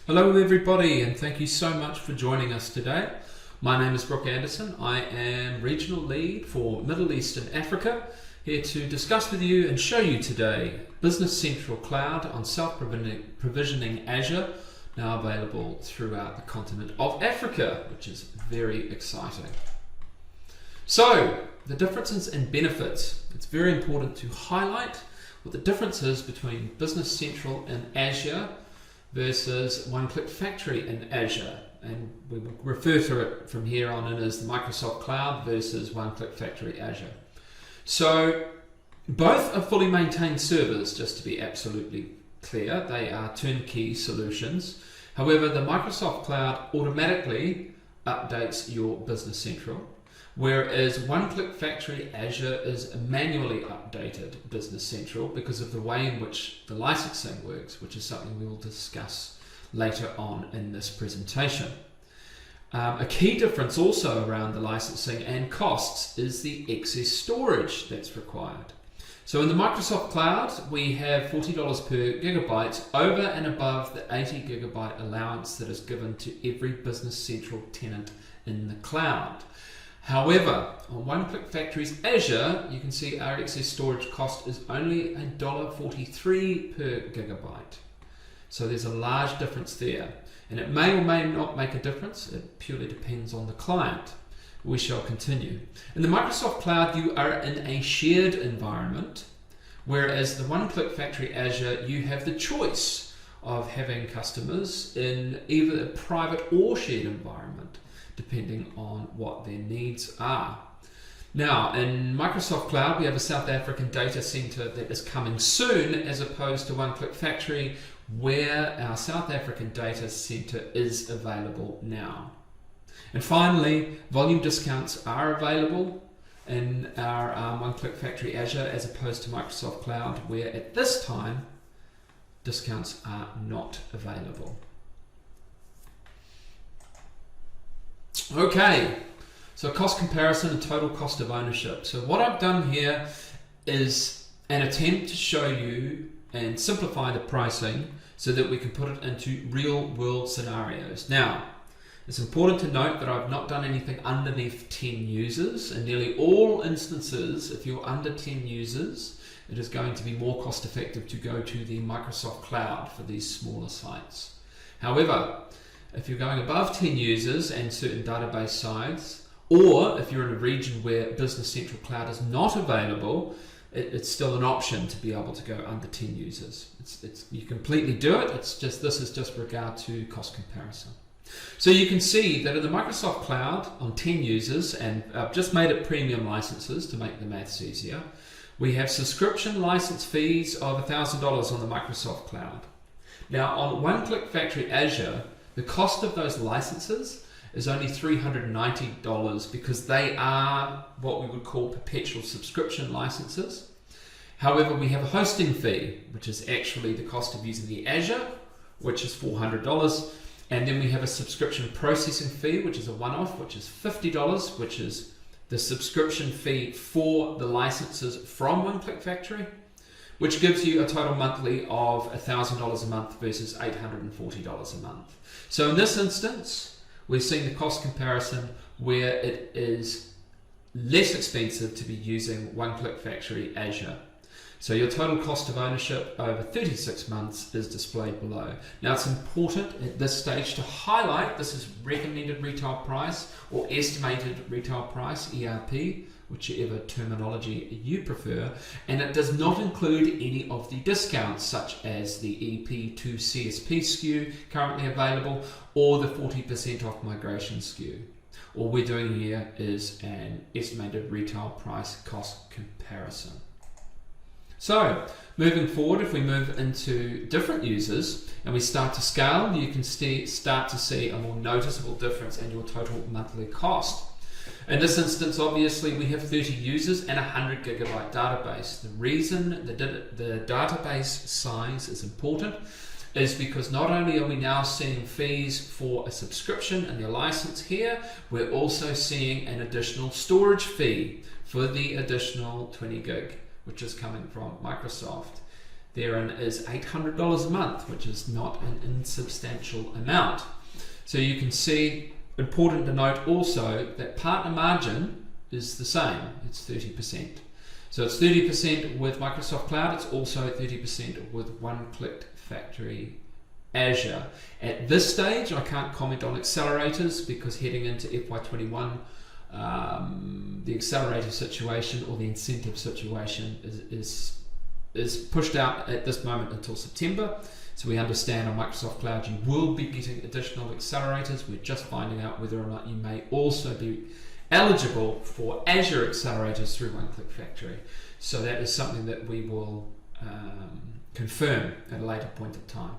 Hello everybody, and thank you so much for joining us today. My name is Brooke Anderson. I am Regional Lead for Middle East and Africa, here to discuss with you and show you today Business Central Cloud on self-provisioning Azure, now available throughout the continent of Africa, which is very exciting. So, the differences and benefits. It's very important to highlight what the difference is between Business Central in Azure versus 1ClickFactory in Azure, and we will refer to it from here on in as the Microsoft Cloud versus 1ClickFactory Azure. So both are fully maintained servers, just to be absolutely clear. They are turnkey solutions. However, the Microsoft Cloud automatically updates your Business Central, whereas 1ClickFactory Azure is manually updated Business Central because of the way in which the licensing works, which is something we will discuss later on in this presentation. A key difference also around the licensing and costs is the excess storage that's required. So in the Microsoft Cloud, we have $40 per gigabyte over and above the 80 gigabyte allowance that is given to every Business Central tenant in the cloud. However, on 1ClickFactory's Azure, you can see our excess storage cost is only $1.43 per gigabyte. So there's a large difference there. And it may or may not make a difference. It purely depends on the client. We shall continue. In the Microsoft Cloud, you are in a shared environment, whereas the 1ClickFactory Azure, you have the choice of having customers in either a private or shared environment, depending on what their needs are. Now, in Microsoft Cloud, we have a South African data center that is coming soon, as opposed to 1ClickFactory, where our South African data center is available now. And finally, volume discounts are available in our 1ClickFactory Azure, as opposed to Microsoft Cloud, where at this time, discounts are not available. Okay, so cost comparison and total cost of ownership. So what I've done here is an attempt to show you and simplify the pricing so that we can put it into real world scenarios. Now, it's important to note that I've not done anything underneath 10 users. In nearly all instances, if you're under 10 users, it is going to be more cost effective to go to the Microsoft Cloud for these smaller sites. However, if you're going above 10 users and certain database size, or if you're in a region where Business Central Cloud is not available, it's still an option to be able to go under 10 users. You completely do it, this is just regard to cost comparison. So you can see that in the Microsoft Cloud on 10 users, and I've just made it premium licenses to make the maths easier, we have subscription license fees of $1,000 on the Microsoft Cloud. Now on 1ClickFactory Azure, the cost of those licenses is only $390 because they are what we would call perpetual subscription licenses. However, we have a hosting fee, which is actually the cost of using the Azure, which is $400. And then we have a subscription processing fee, which is a one-off, which is $50, which is the subscription fee for the licenses from 1ClickFactory, which gives you a total monthly of $1,000 a month versus $840 a month. So in this instance, we're seeing the cost comparison where it is less expensive to be using 1ClickFactory Azure. So your total cost of ownership over 36 months is displayed below. Now it's important at this stage to highlight this is recommended retail price or estimated retail price, ERP, whichever terminology you prefer, and it does not include any of the discounts such as the EP2 CSP SKU currently available or the 40% off migration SKU. All we're doing here is an estimated retail price cost comparison. So moving forward, if we move into different users and we start to scale, you can start to see a more noticeable difference in your total monthly cost. In this instance, obviously, we have 30 users and a 100 gigabyte database. The reason the database size is important is because not only are we now seeing fees for a subscription and your license here, we're also seeing an additional storage fee for the additional 20 gig, which is coming from Microsoft. therein is $800 a month, which is not an insubstantial amount. So you can see, important to note also, that partner margin is the same, it's 30%. So it's 30% with Microsoft Cloud, it's also 30% with 1ClickFactory Azure. At this stage, I can't comment on accelerators because heading into FY21, the accelerator situation or the incentive situation is pushed out at this moment until September. So we understand on Microsoft Cloud you will be getting additional accelerators. We're just finding out whether or not you may also be eligible for Azure accelerators through 1ClickFactory. So that is something that we will confirm at a later point in time.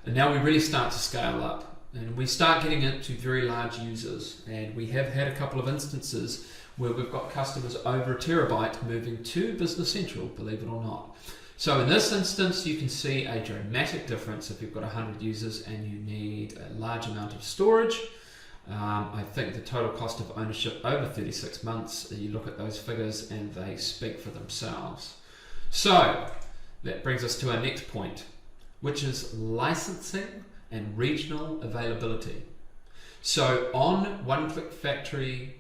And now we really start to scale up and we start getting into very large users, and we have had a couple of instances where we've got customers over a terabyte moving to Business Central, believe it or not. So in this instance, you can see a dramatic difference if you've got 100 users and you need a large amount of storage. I think the total cost of ownership over 36 months, you look at those figures and they speak for themselves. So that brings us to our next point, which is licensing and regional availability. So on 1ClickFactory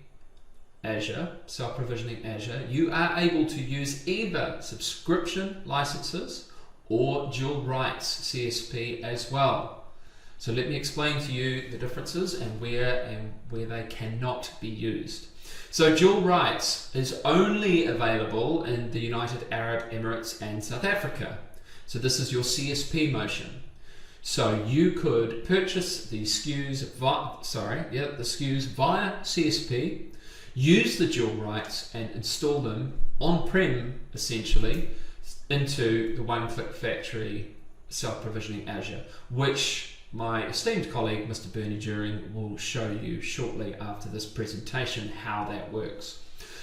Azure, self-provisioning Azure, you are able to use either subscription licenses or dual rights CSP as well. So let me explain to you the differences and where they cannot be used. So dual rights is only available in the United Arab Emirates and South Africa. So this is your CSP motion. So you could purchase the SKUs via CSP, use the dual rights and install them on-prem essentially into the 1ClickFactory self-provisioning Azure, which my esteemed colleague Mr. Berny will show you shortly after this presentation how that works.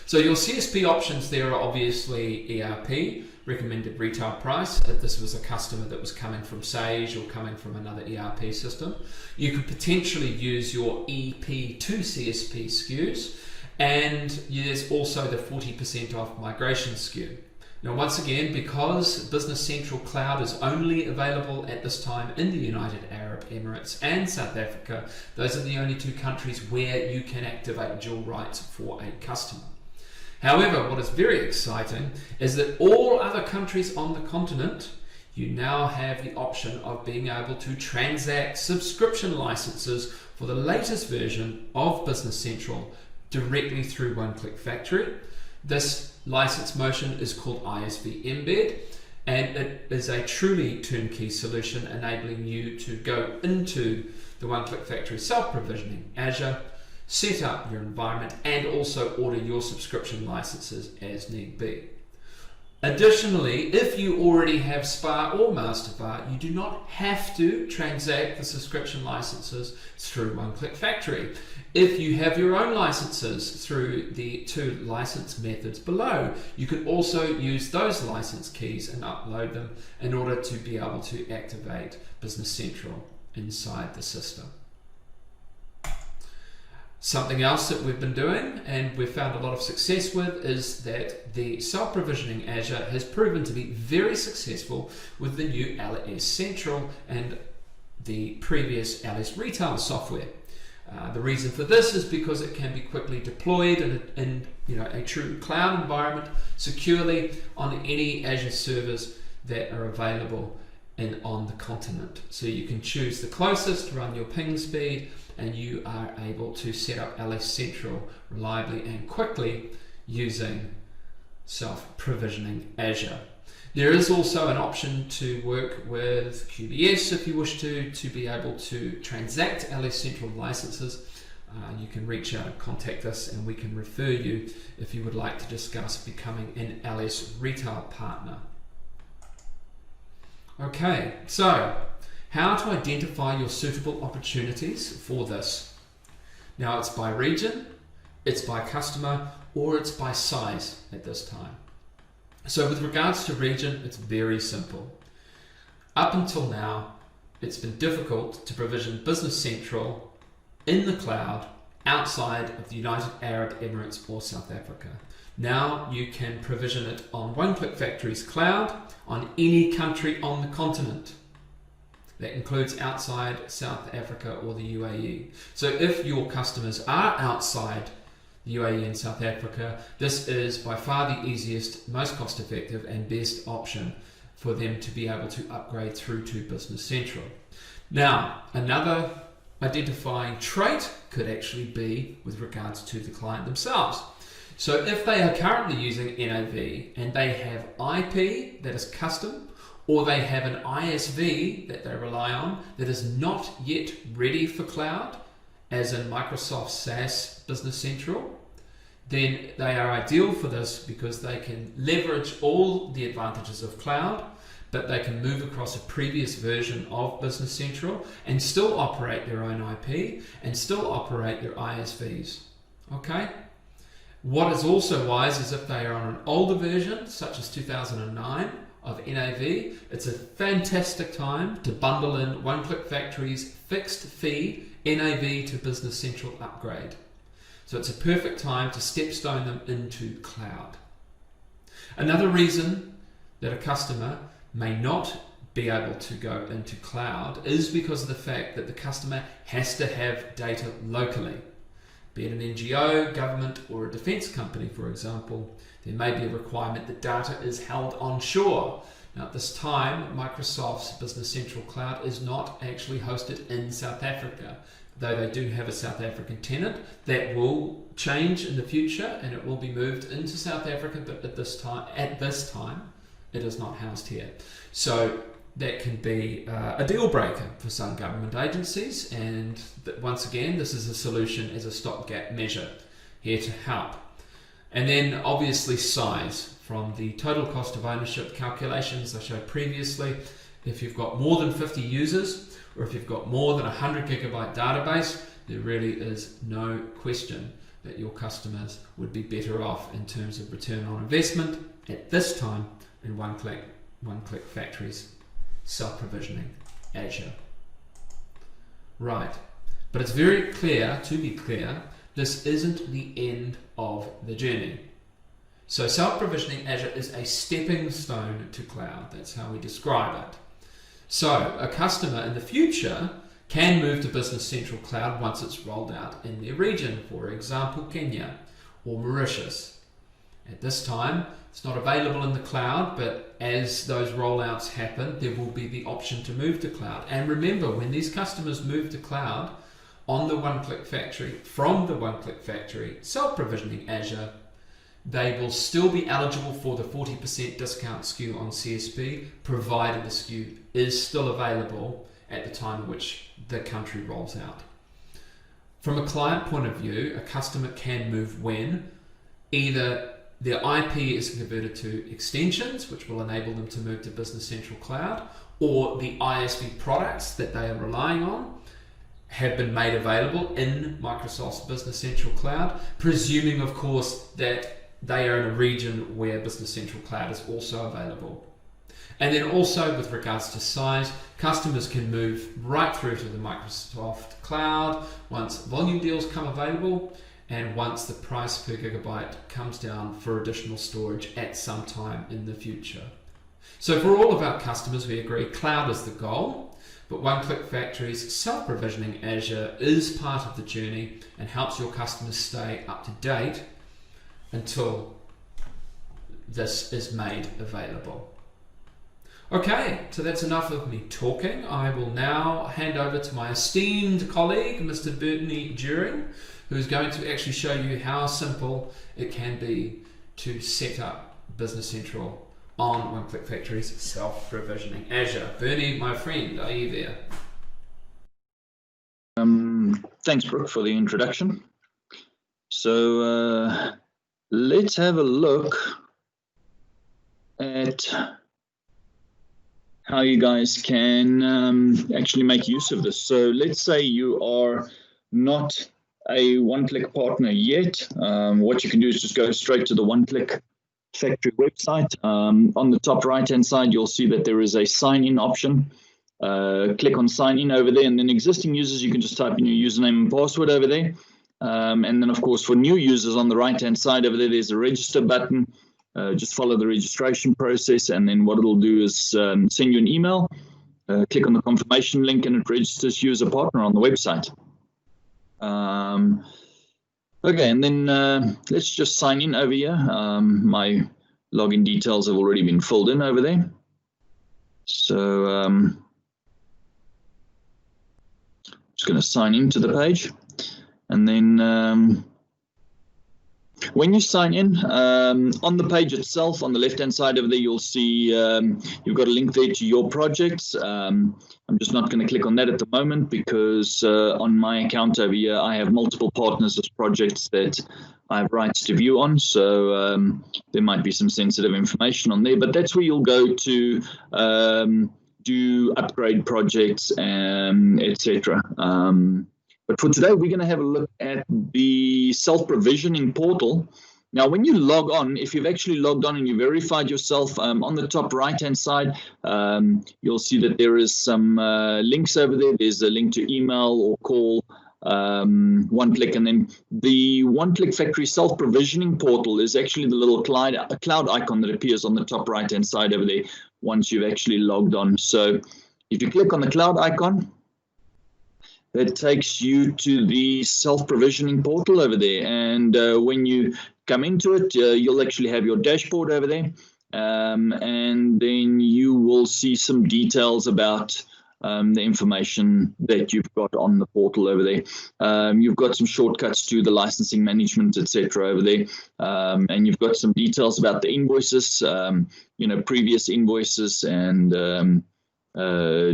So your CSP options there are obviously ERP, recommended retail price, if this was a customer that was coming from Sage or coming from another ERP system. You could potentially use your EP2 CSP SKUs, and there's also the 40% off migration SKU. Now once again, because Business Central Cloud is only available at this time in the United Arab Emirates and South Africa, those are the only two countries where you can activate dual rights for a customer. However, what is very exciting is that all other countries on the continent, you now have the option of being able to transact subscription licenses for the latest version of Business Central directly through 1ClickFactory. This license motion is called ISV Embed, and it is a truly turnkey solution enabling you to go into the 1ClickFactory self-provisioning Azure, set up your environment, and also order your subscription licenses as need be. Additionally, if you already have SPA or MasterVar, you do not have to transact the subscription licenses through 1ClickFactory. If you have your own licenses through the two license methods below, you can also use those license keys and upload them in order to be able to activate Business Central inside the system. Something else that we've been doing and we've found a lot of success with is that the self-provisioning Azure has proven to be very successful with the new LS Central and the previous LS Retail software. The reason for this is because it can be quickly deployed in a true cloud environment securely on any Azure servers that are available on the continent. So you can choose the closest to run your ping speed, and you are able to set up LS Central reliably and quickly using self-provisioning Azure. There is also an option to work with QBS if you wish to be able to transact LS Central licenses. You can reach out and contact us and we can refer you if you would like to discuss becoming an LS Retail partner. Okay, so how to identify your suitable opportunities for this. Now it's by region, it's by customer, or it's by size at this time. So with regards to region, it's very simple. Up until now, it's been difficult to provision Business Central in the cloud outside of the United Arab Emirates or South Africa. Now you can provision it on 1ClickFactory's cloud on any country on the continent. That includes outside South Africa or the UAE. So if your customers are outside the UAE and South Africa, this is by far the easiest, most cost effective and best option for them to be able to upgrade through to Business Central. Now, another identifying trait could actually be with regards to the client themselves. So if they are currently using NAV and they have IP that is custom, or they have an ISV that they rely on that is not yet ready for cloud, as in Microsoft SaaS Business Central, then they are ideal for this because they can leverage all the advantages of cloud, but they can move across a previous version of Business Central and still operate their own IP and still operate their ISVs. Okay? What is also wise is if they are on an older version, such as 2009 of NAV, it's a fantastic time to bundle in 1ClickFactory's fixed fee NAV to Business Central upgrade. So it's a perfect time to stepstone them into cloud. Another reason that a customer may not be able to go into cloud is because of the fact that the customer has to have data locally. Be it an NGO, government, or a defense company, for example, there may be a requirement that data is held onshore. Now, at this time, Microsoft's Business Central Cloud is not actually hosted in South Africa, though they do have a South African tenant. That will change in the future, and it will be moved into South Africa, but at this time, it is not housed here. So that can be a deal breaker for some government agencies, and once again, this is a solution as a stopgap measure here to help. And then obviously size. From the total cost of ownership calculations I showed previously, if you've got more than 50 users, or if you've got more than 100 gigabyte database, there really is no question that your customers would be better off in terms of return on investment at this time in 1ClickFactory's self-provisioning Azure. Right, but it's very clear, to be clear, this isn't the end of the journey. So self-provisioning Azure is a stepping stone to cloud. That's how we describe it. So a customer in the future can move to Business Central Cloud once it's rolled out in their region, for example, Kenya or Mauritius. At this time, it's not available in the cloud, but as those rollouts happen, there will be the option to move to cloud. And remember, when these customers move to cloud on the 1ClickFactory, from the 1ClickFactory self-provisioning Azure, they will still be eligible for the 40% discount SKU on CSP, provided the SKU is still available at the time in which the country rolls out. From a client point of view, a customer can move when either their IP is converted to extensions, which will enable them to move to Business Central Cloud, or the ISV products that they are relying on have been made available in Microsoft's Business Central Cloud, presuming, of course, that they are in a region where Business Central Cloud is also available. And then also with regards to size, customers can move right through to the Microsoft Cloud once volume deals come available and once the price per gigabyte comes down for additional storage at some time in the future. So for all of our customers, we agree cloud is the goal, but 1ClickFactory's self-provisioning Azure is part of the journey and helps your customers stay up to date until this is made available. Okay, so that's enough of me talking. I will now hand over to my esteemed colleague, Mr. Berny, who's going to actually show you how simple it can be to set up Business Central on 1ClickFactory's self-provisioning Azure. Berny, my friend, are you there? Thanks, Brooke, for the introduction. So let's have a look at how you guys can actually make use of this. So let's say you are not a one-click partner yet. What you can do is just go straight to the 1ClickFactory website. On the top right-hand side, you'll see that there is a sign-in option. Click on sign in over there, and then existing users, you can just type in your username and password over there. And then, of course, for new users on the right-hand side over there, there's a register button. Just follow the registration process, and then what it'll do is send you an email. Click on the confirmation link, and it registers you as a partner on the website. Okay, and then let's just sign in over here. My login details have already been filled in over there. So just going to sign into the page. And then when you sign in, on the page itself, on the left-hand side over there, you'll see you've got a link there to your projects. I'm just not going to click on that at the moment because on my account over here, I have multiple partners as projects that I have rights to view on. So there might be some sensitive information on there, but that's where you'll go to do upgrade projects, etc. But for today, we're going to have a look at the self-provisioning portal. Now, when you log on, if you've actually logged on and you verified yourself, on the top right-hand side, you'll see that there is some links over there. There's a link to email or call, 1Click, and then the 1ClickFactory self-provisioning portal is actually the little cloud icon that appears on the top right-hand side over there once you've actually logged on. So if you click on the cloud icon, that takes you to the self-provisioning portal over there. And when you come into it, you'll actually have your dashboard over there. And then you will see some details about the information that you've got on the portal over there. You've got some shortcuts to the licensing management, etc. over there. And you've got some details about the invoices, previous invoices, and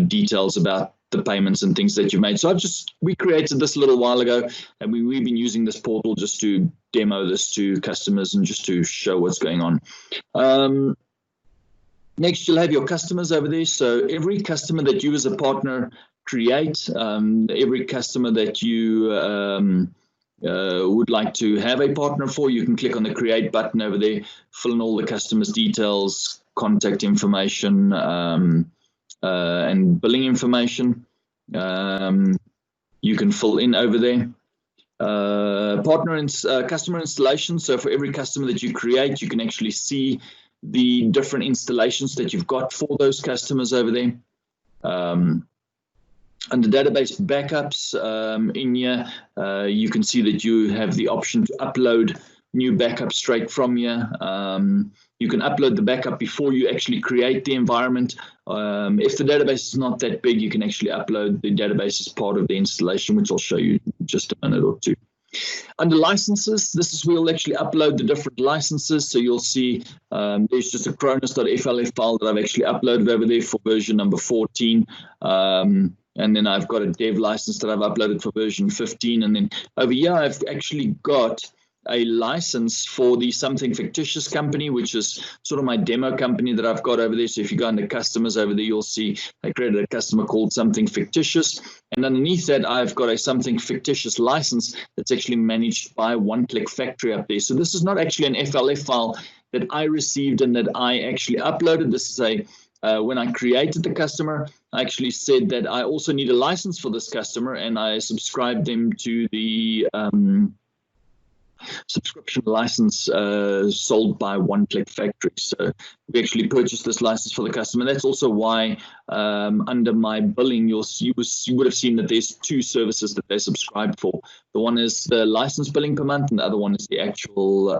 details about the payments and things that you've made. So we created this a little while ago, and we've been using this portal just to demo this to customers and just to show what's going on. Next, you'll have your customers over there. So every customer that you as a partner create, every customer that you would like to have a partner for, you can click on the create button over there, fill in all the customers' details, contact information, and billing information. You can fill in over there. Customer installation. So for every customer that you create, you can actually see the different installations that you've got for those customers over there. Under database backups in here, you can see that you have the option to upload new backup straight from here. You can upload the backup before you actually create the environment. If the database is not that big, you can actually upload the database as part of the installation, which I'll show you in just a minute or two. Under licenses, this is where you'll actually upload the different licenses. So you'll see there's just a cronus.flf file that I've actually uploaded over there for version number 14. And then I've got a dev license that I've uploaded for version 15. And then over here, I've actually got a license for the Something Fictitious company, which is sort of my demo company that I've got over there. So if you go under customers over there, you'll see I created a customer called Something Fictitious. And underneath that, I've got a Something Fictitious license that's actually managed by 1ClickFactory up there. So this is not actually an FLF file that I received and that I actually uploaded. This is when I created the customer, I actually said that I also need a license for this customer, and I subscribed them to the subscription license sold by 1ClickFactory. So we actually purchased this license for the customer. That's also why under my billing, you would have seen that there's two services that they subscribed for. The one is the license billing per month, and the other one is the actual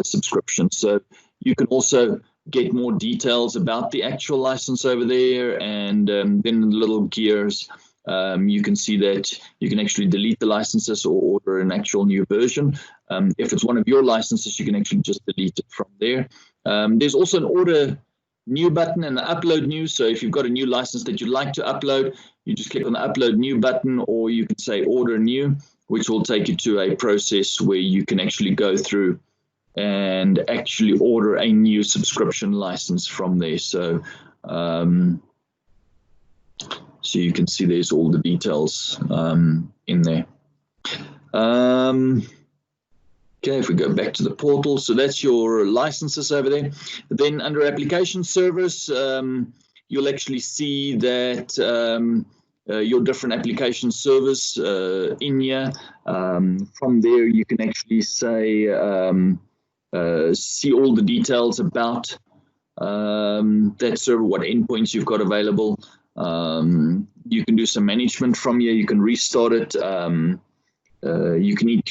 subscription. So you can also get more details about the actual license over there, and then the little gears. You can see that you can actually delete the licenses or order an actual new version. If it's one of your licenses, you can actually just delete it from there. There's also an order new button and an upload new. So if you've got a new license that you'd like to upload, you just click on the upload new button, or you can say order new, which will take you to a process where you can actually go through and actually order a new subscription license from there. So so you can see there's all the details in there. Okay, if we go back to the portal, so that's your licenses over there. Then under application servers, you'll actually see that your different application servers in here. From there, you can actually say, see all the details about that server, what endpoints you've got available. You can do some management from here. You can restart it. You can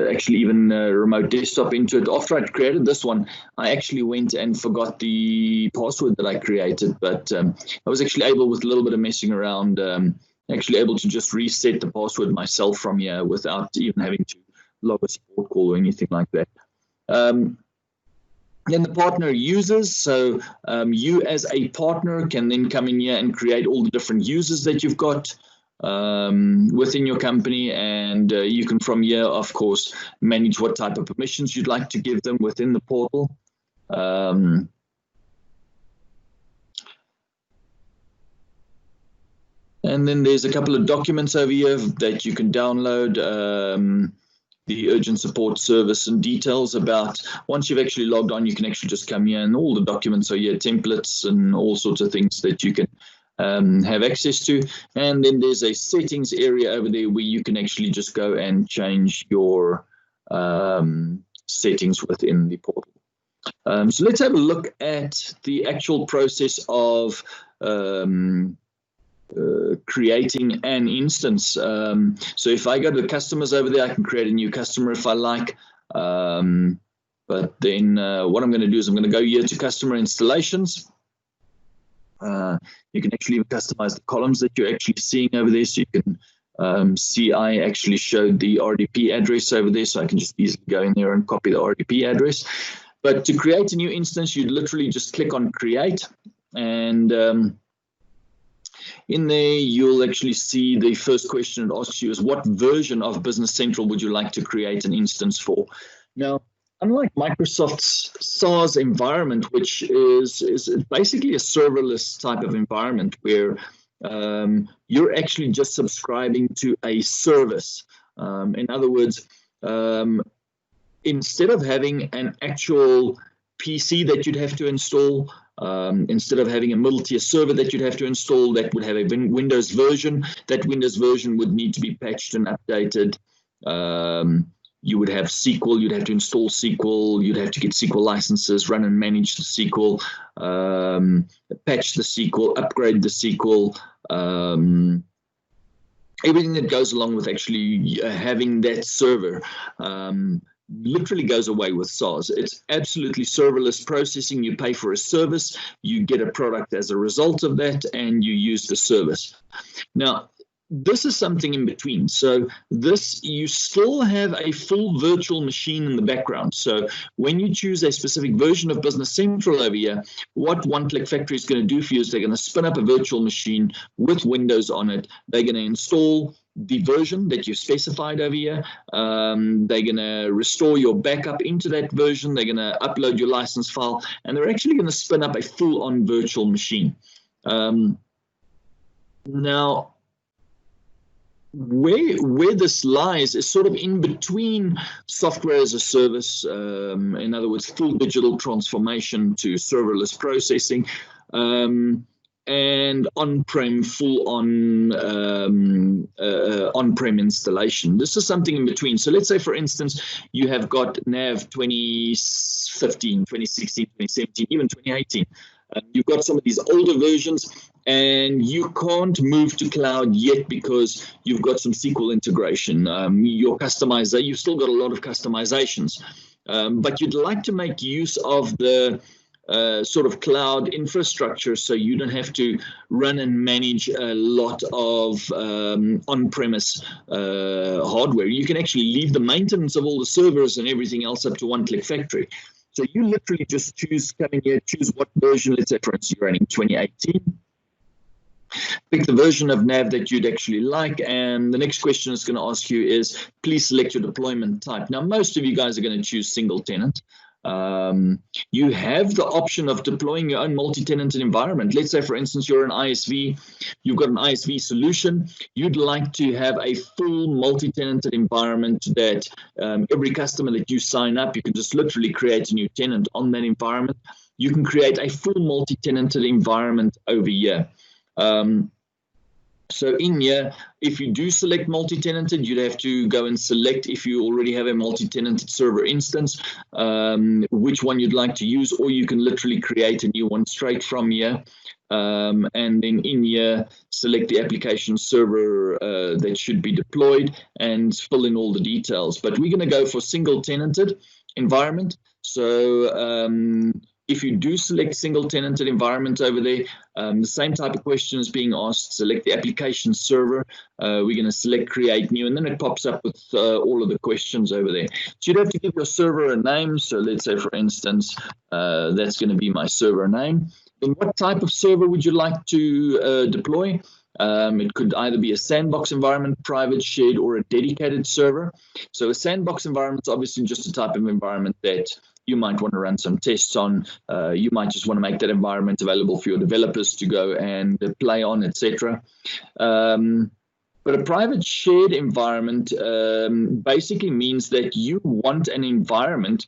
actually even remote desktop into it. After I'd created this one, I actually went and forgot the password that I created, but I was actually able, with a little bit of messing around, actually able to just reset the password myself from here without even having to log a support call or anything like that. Then the partner users, so you as a partner can then come in here and create all the different users that you've got within your company, and you can from here, of course, manage what type of permissions you'd like to give them within the portal. And then there's a couple of documents over here that you can download. The urgent support service and details about. Once you've actually logged on, you can actually just come here and all the documents are here, templates and all sorts of things that you can have access to. And then there's a settings area over there where you can actually just go and change your settings within the portal. So let's have a look at the actual process of creating an instance. So if I go to the customers over there, I can create a new customer if I like. But then what I'm going to do is I'm going to go here to customer installations. You can actually even customize the columns that you're actually seeing over there. So you can see I actually showed the RDP address over there. So I can just easily go in there and copy the RDP address. But to create a new instance, you'd literally just click on create, and in there, you'll actually see the first question it asks you is, what version of Business Central would you like to create an instance for? Now, unlike Microsoft's SaaS environment, which is basically a serverless type of environment where you're actually just subscribing to a service. In other words, instead of having an actual PC that you'd have to install, instead of having a middle-tier server that you'd have to install that would have a Windows version, that Windows version would need to be patched and updated. You would have SQL, you'd have to install SQL, you'd have to get SQL licenses, run and manage the SQL, patch the SQL, upgrade the SQL, everything that goes along with actually having that server. Literally goes away with SaaS. It's absolutely serverless processing. You pay for a service, you get a product as a result of that, and you use the service. Now, this is something in between. So this, you still have a full virtual machine in the background. So when you choose a specific version of Business Central over here, what 1ClickFactory is going to do for you is they're going to spin up a virtual machine with Windows on it. They're going to install the version that you specified over here. They're going to restore your backup into that version. They're going to upload your license file, and they're actually going to spin up a full-on virtual machine. Now, where this lies is sort of in between software as a service, in other words, full digital transformation to serverless processing, and on-prem, full-on on-prem installation. This is something in between. So let's say, for instance, you have got NAV 2015, 2016, 2017, even 2018. You've got some of these older versions, and you can't move to cloud yet because you've got some SQL integration. Your customizer, you've still got a lot of customizations, but you'd like to make use of the sort of cloud infrastructure, so you don't have to run and manage a lot of on-premise hardware. You can actually leave the maintenance of all the servers and everything else up to 1ClickFactory. So you literally just come in here, choose what version. Let's say, for instance, you're running 2018. Pick the version of NAV that you'd actually like, and the next question it's going to ask you is, please select your deployment type. Now, most of you guys are going to choose single tenant. You have the option of deploying your own multi-tenanted environment. Let's say, for instance, you're an ISV, you've got an ISV solution, you'd like to have a full multi-tenanted environment that every customer that you sign up, you can just literally create a new tenant on that environment. You can create a full multi-tenanted environment over here. So in here, if you do select multi-tenanted, you'd have to go and select, if you already have a multi-tenanted server instance, which one you'd like to use, or you can literally create a new one straight from here. And then in here, select the application server that should be deployed and fill in all the details. But we're going to go for single tenanted environment. So if you do select single tenanted environment over there, the same type of question is being asked. Select the application server. We're going to select create new, and then it pops up with all of the questions over there. So you'd have to give your server a name. So let's say, for instance, that's going to be my server name. Then what type of server would you like to deploy? It could either be a sandbox environment, private, shared, or a dedicated server. So a sandbox environment is obviously just a type of environment that you might want to run some tests on. You might just want to make that environment available for your developers to go and play on, etc. But a private shared environment basically means that you want an environment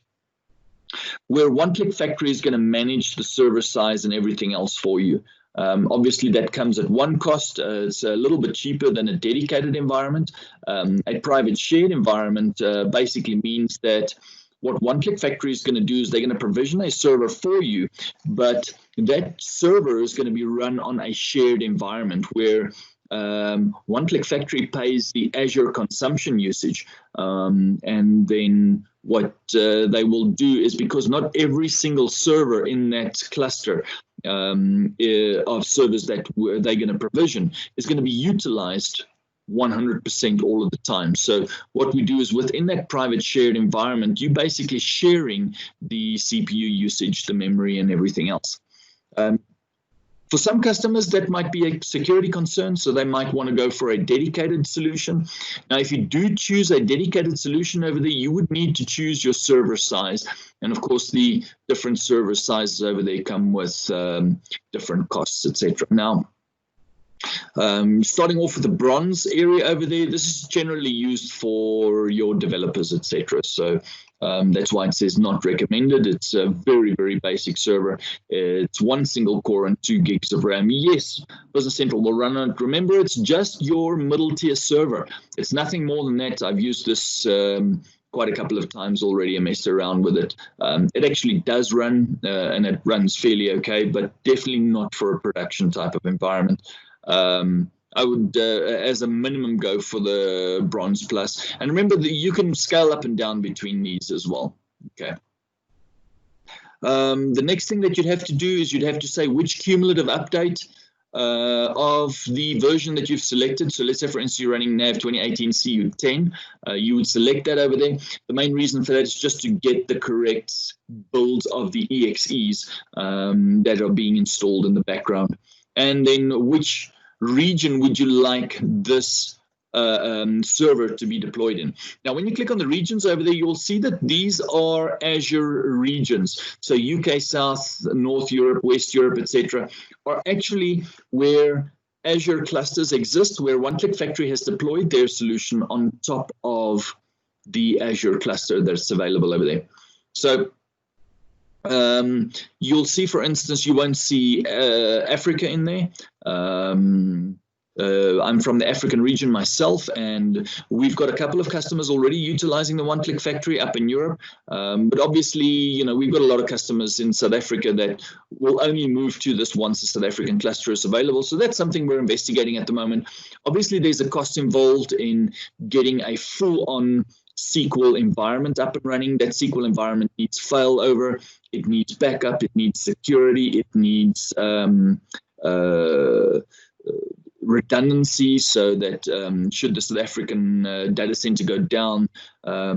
where 1ClickFactory is going to manage the server size and everything else for you. Obviously, that comes at one cost. It's a little bit cheaper than a dedicated environment. A private shared environment basically means that what 1ClickFactory is going to do is they're going to provision a server for you, but that server is going to be run on a shared environment where 1ClickFactory pays the Azure consumption usage. And then what they will do is, because not every single server in that cluster of servers that they're going to provision is going to be utilized 100% all of the time. So what we do is, within that private shared environment, you're basically sharing the CPU usage, the memory, and everything else. For some customers, that might be a security concern, so they might want to go for a dedicated solution. Now, if you do choose a dedicated solution over there, you would need to choose your server size. And of course, the different server sizes over there come with different costs, etc. Now, starting off with the bronze area over there, this is generally used for your developers, etc. So that's why it says not recommended. It's a very, very basic server. It's one single core and 2 gigs of RAM. Yes, Business Central will run on it. Remember, it's just your middle tier server. It's nothing more than that. I've used this quite a couple of times already and messed around with it. It actually does run, and it runs fairly okay, but definitely not for a production type of environment. I would, as a minimum, go for the Bronze Plus. And remember that you can scale up and down between these as well. Okay. The next thing that you'd have to do is you'd have to say which cumulative update of the version that you've selected. So let's say, for instance, you're running NAV 2018 CU10. You would select that over there. The main reason for that is just to get the correct builds of the EXEs that are being installed in the background. And then which region would you like this server to be deployed in? Now, when you click on the regions over there, you'll see that these are Azure regions. So UK South, North Europe, West Europe, etc., are actually where Azure clusters exist, where 1ClickFactory has deployed their solution on top of the Azure cluster that's available over there. So you'll see, for instance, you won't see Africa in there. I'm from the African region myself, and we've got a couple of customers already utilizing the 1ClickFactory up in Europe. But obviously, you know, we've got a lot of customers in South Africa that will only move to this once the South African cluster is available. So that's something we're investigating at the moment. Obviously, there's a cost involved in getting a full-on SQL environment up and running. That SQL environment needs failover, it needs backup, it needs security, it needs redundancy, so that should the South African data center go down,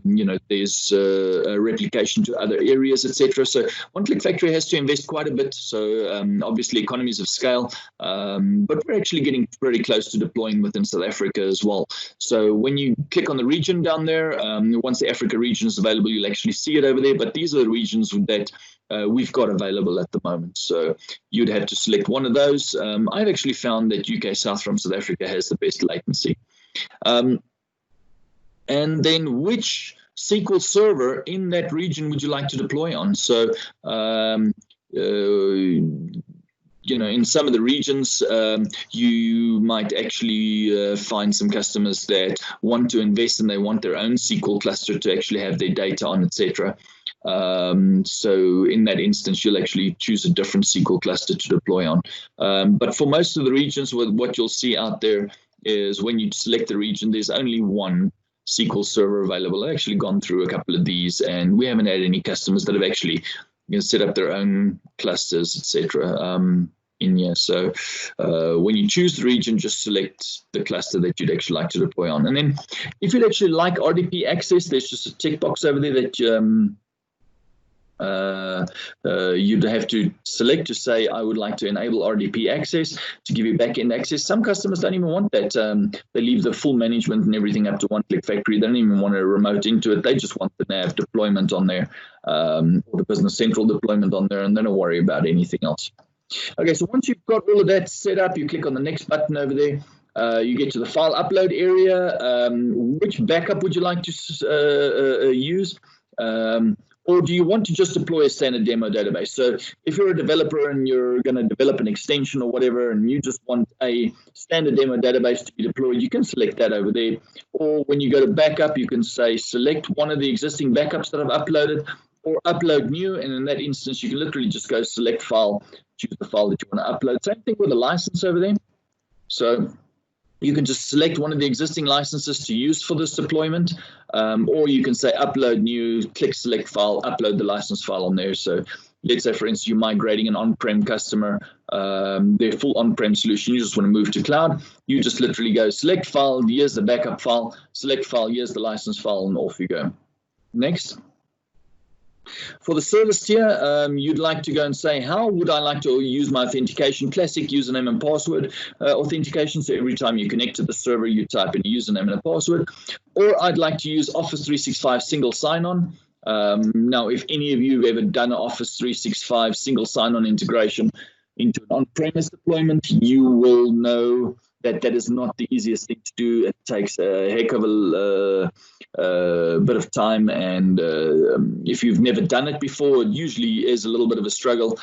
you know, there's a replication to other areas, etc. So 1ClickFactory has to invest quite a bit. So obviously economies of scale, but we're actually getting pretty close to deploying within South Africa as well. So when you click on the region down there, once the Africa region is available, you'll actually see it over there. But these are the regions that we've got available at the moment. So you'd have to select one of those. I've actually found that UK South from South Africa has the best latency. And then which SQL server in that region would you like to deploy on? So in some of the regions, you might actually find some customers that want to invest and they want their own SQL cluster to actually have their data on, etc. So in that instance, you'll actually choose a different SQL cluster to deploy on. But for most of the regions, what you'll see out there is when you select the region, there's only one SQL server available. I've actually gone through a couple of these, and we haven't had any customers that have actually set up their own clusters, etc. In here. So when you choose the region, just select the cluster that you'd actually like to deploy on. And then if you'd actually like RDP access, there's just a tick box over there that you'd have to select to say, I would like to enable RDP access to give you backend access. Some customers don't even want that. They leave the full management and everything up to 1ClickFactory. They don't even want a remote into it. They just want the nav deployment on there, or the Business Central deployment on there, and they don't worry about anything else. Okay, so once you've got all of that set up, you click on the next button over there. You get to the file upload area. Which backup would you like to use? Or do you want to just deploy a standard demo database? So if you're a developer and you're going to develop an extension or whatever, and you just want a standard demo database to be deployed, you can select that over there. Or when you go to backup, you can say select one of the existing backups that I've uploaded, or upload new. And in that instance, you can literally just go select file, choose the file that you want to upload. Same thing with a license over there. So you can just select one of the existing licenses to use for this deployment, or you can say upload new, click select file, upload the license file on there. So let's say, for instance, you're migrating an on-prem customer, their full on-prem solution, you just want to move to cloud. You just literally go select file, here's the backup file, select file, here's the license file, and off you go. Next. For the service tier, you'd like to go and say, how would I like to use my authentication? Classic username and password authentication. So every time you connect to the server, you type in a username and a password. Or I'd like to use Office 365 single sign-on. Now, if any of you have ever done an Office 365 single sign-on integration into an on-premise deployment, you will know that that is not the easiest thing to do. It takes a heck of a bit of time, and if you've never done it before, it usually is a little bit of a struggle.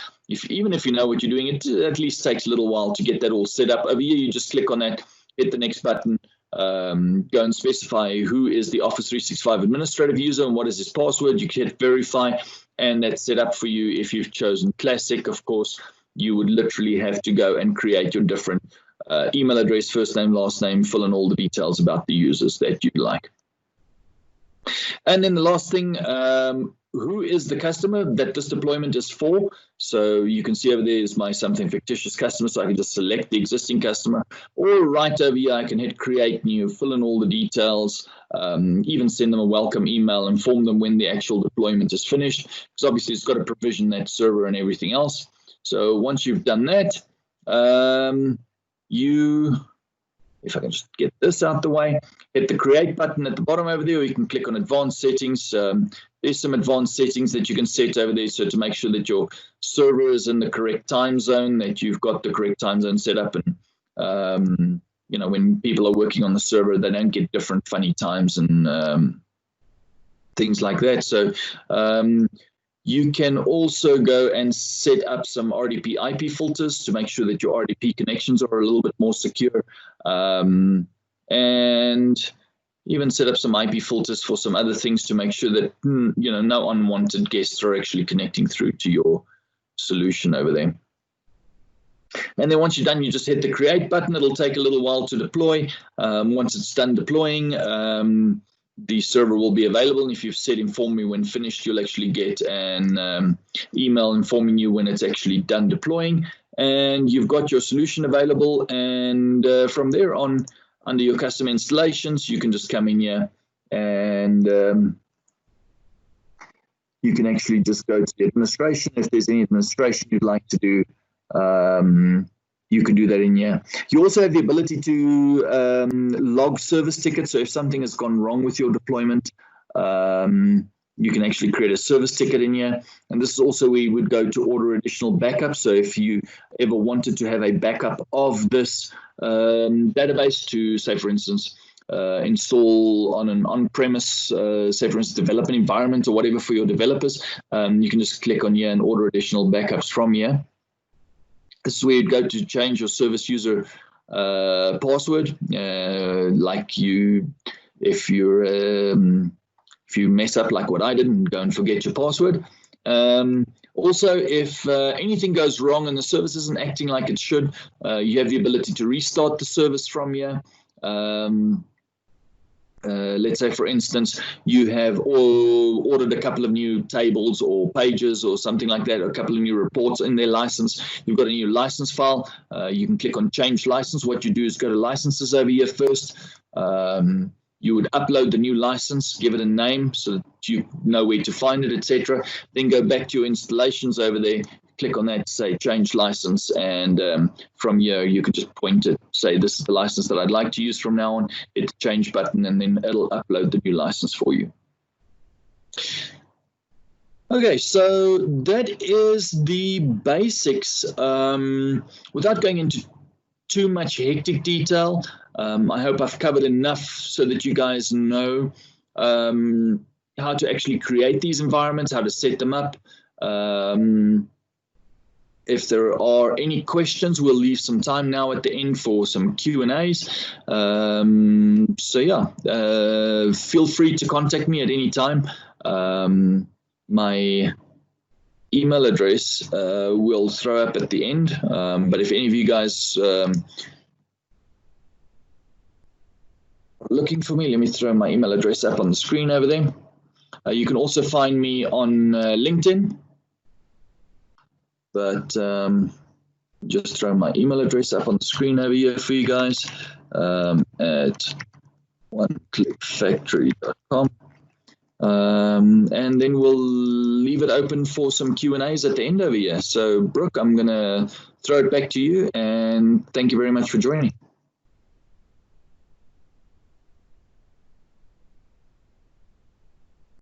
Even if you know what you're doing, it at least takes a little while to get that all set up. Over here, you just click on that, hit the next button, go and specify who is the Office 365 administrative user and what is his password. You can hit verify, and that's set up for you. If you've chosen Classic, of course, you would literally have to go and create your different email address, first name, last name, fill in all the details about the users that you'd like. And then the last thing, who is the customer that this deployment is for? So you can see over there is my something fictitious customer, so I can just select the existing customer, or right over here I can hit create new, fill in all the details, even send them a welcome email, inform them when the actual deployment is finished, because obviously it's got to provision that server and everything else. So once you've done that, if I can just get this out the way, hit the create button at the bottom over there, or you can click on advanced settings. There's some advanced settings that you can set over there, so to make sure that your server is in the correct time zone, that you've got the correct time zone set up, and when people are working on the server, they don't get different funny times and things like that. So you can also go and set up some RDP IP filters to make sure that your RDP connections are a little bit more secure, and even set up some IP filters for some other things to make sure that no unwanted guests are actually connecting through to your solution over there. And then once you're done, you just hit the create button. It'll take a little while to deploy. Once it's done deploying, the server will be available, and if you've said inform me when finished, you'll actually get an email informing you when it's actually done deploying, and you've got your solution available. And from there on, under your custom installations, you can just come in here and you can actually just go to the administration. If there's any administration you'd like to do, you can do that in here. You also have the ability to log service tickets. So if something has gone wrong with your deployment, you can actually create a service ticket in here. And this is also where you would go to order additional backups. So if you ever wanted to have a backup of this database to, say, for instance, install on an on-premise, say, for instance, development environment or whatever for your developers, you can just click on here and order additional backups from here. This is where you'd go to change your service user password. Like if you mess up like what I did and go and forget your password. Also, if anything goes wrong and the service isn't acting like it should, you have the ability to restart the service from here. Let's say, for instance, you have ordered a couple of new tables or pages or something like that, or a couple of new reports in their license. You've got a new license file. You can click on change license. What you do is go to licenses over here first. You would upload the new license, give it a name so that you know where to find it, etc. Then go back to your installations over there, click on that, say change license, and from here you can just point it, say this is the license that I'd like to use from now on, hit the change button, and then it'll upload the new license for you. Okay, so that is the basics. Without going into too much hectic detail, I hope I've covered enough so that you guys know how to actually create these environments, how to set them up. If there are any questions, we'll leave some time now at the end for some Q&As. So yeah, feel free to contact me at any time. My email address we'll throw up at the end. But if any of you guys looking for me, let me throw my email address up on the screen over there. You can also find me on LinkedIn, but just throw my email address up on the screen over here for you guys at 1ClickFactory.com. And then we'll leave it open for some Q&As at the end over here. So, Brooke, I'm going to throw it back to you, and thank you very much for joining.